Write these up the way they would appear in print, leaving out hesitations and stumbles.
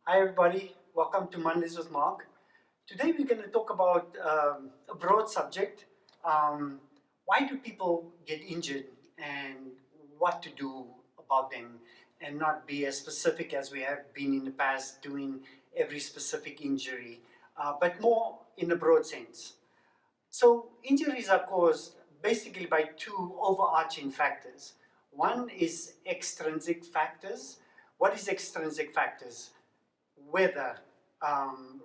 Hi everybody, welcome to Mondays with Mark. Today we're going to talk about a broad subject. Why do people get injured and what to do about them, and not be as specific as we have been in the past doing every specific injury, but more in a broad sense. So injuries are caused basically by two overarching factors. One is extrinsic factors. What is extrinsic factors? Weather,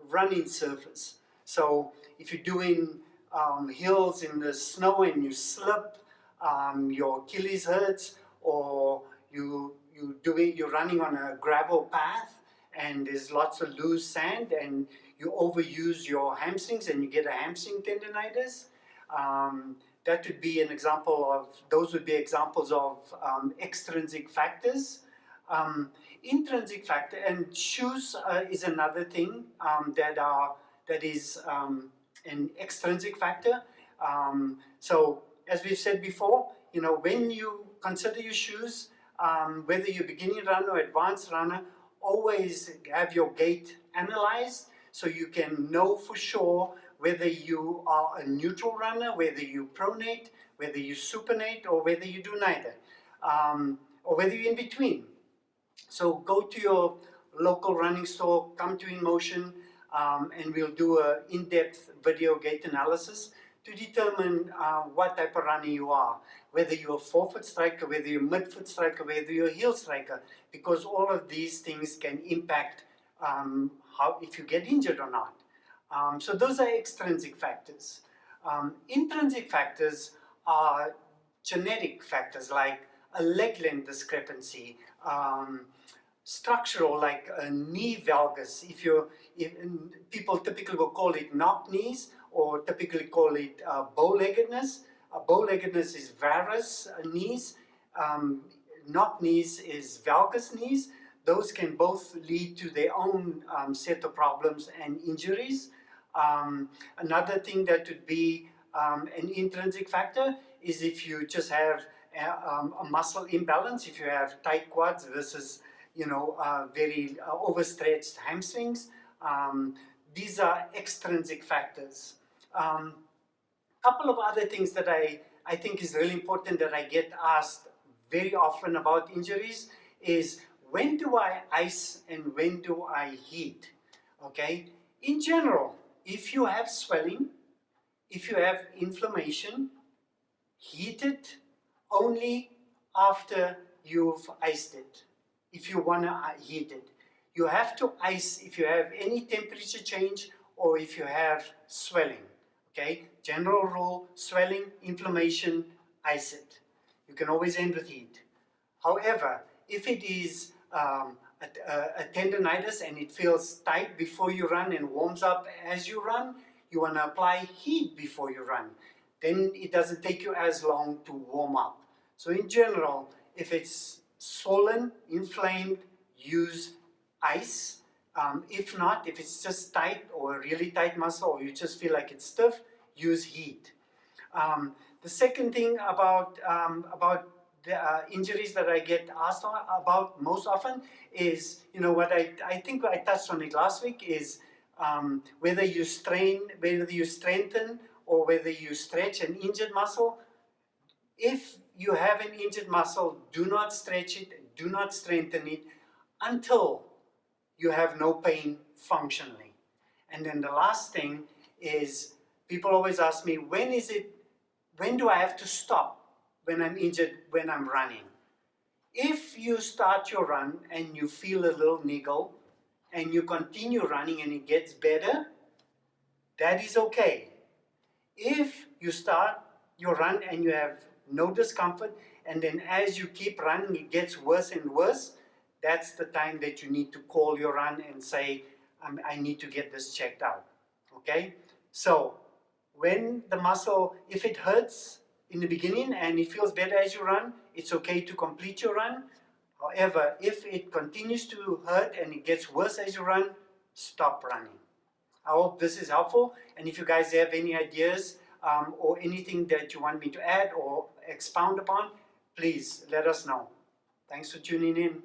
running surface. So if you're doing hills in the snow and you slip, your Achilles hurts, or you're running on a gravel path and there's lots of loose sand and you overuse your hamstrings and you get a hamstring tendonitis. That would be an example of, those would be examples of extrinsic factors. Intrinsic factor, and shoes is another thing that is an extrinsic factor. So as we've said before, when you consider your shoes, whether you're beginning runner or advanced runner, always have your gait analyzed so you can know for sure whether you are a neutral runner, whether you pronate, whether you supinate, or whether you do neither, or whether you're in between. So go to your local running store, come to InMotion, and we'll do an in-depth video gait analysis to determine what type of runner you are, whether you're a forefoot striker, whether you're a midfoot striker, whether you're a heel striker, because all of these things can impact if you get injured or not. So those are extrinsic factors. Intrinsic factors are genetic factors like a leg length discrepancy, structural like a knee valgus. People typically will call it knock knees, or typically call it bow-leggedness. Bow-leggedness is varus knees. Knock knees is valgus knees. Those can both lead to their own set of problems and injuries. Another thing that would be an intrinsic factor is if you just have a muscle imbalance, if you have tight quads versus very overstretched hamstrings. These are extrinsic factors. Couple of other things that I think is really important that I get asked very often about injuries is, when do I ice and when do I heat? Okay, in general, if you have swelling, if you have inflammation, heat it only after you've iced it. If you want to heat it, you have to ice if you have any temperature change or if you have swelling. Okay, general rule: swelling, inflammation, ice it. You can always end with heat. However, if it is a tendonitis and it feels tight before you run and warms up as you run, you want to apply heat before you run. Then it doesn't take you as long to warm up. So in general, if it's swollen, inflamed, use ice. If not, if it's just tight or a really tight muscle, or you just feel like it's stiff, use heat. The second thing about the injuries that I get asked about most often is, what I think I touched on it last week, is whether you strengthen or whether you stretch an injured muscle. If you have an injured muscle, do not stretch it, do not strengthen it until you have no pain functionally. And then the last thing is, people always ask me, when do I have to stop when I'm injured, when I'm running? If you start your run and you feel a little niggle and you continue running and it gets better, that is okay. If you start your run and you have no discomfort, and then as you keep running it gets worse and worse, that's the time that you need to call your run and say, I need to get this checked out. Okay? So when the muscle, if it hurts in the beginning and it feels better as you run, it's okay to complete your run. However, if it continues to hurt and it gets worse as you run, stop running. I hope this is helpful, and if you guys have any ideas or anything that you want me to add or expound upon, please let us know. Thanks for tuning in.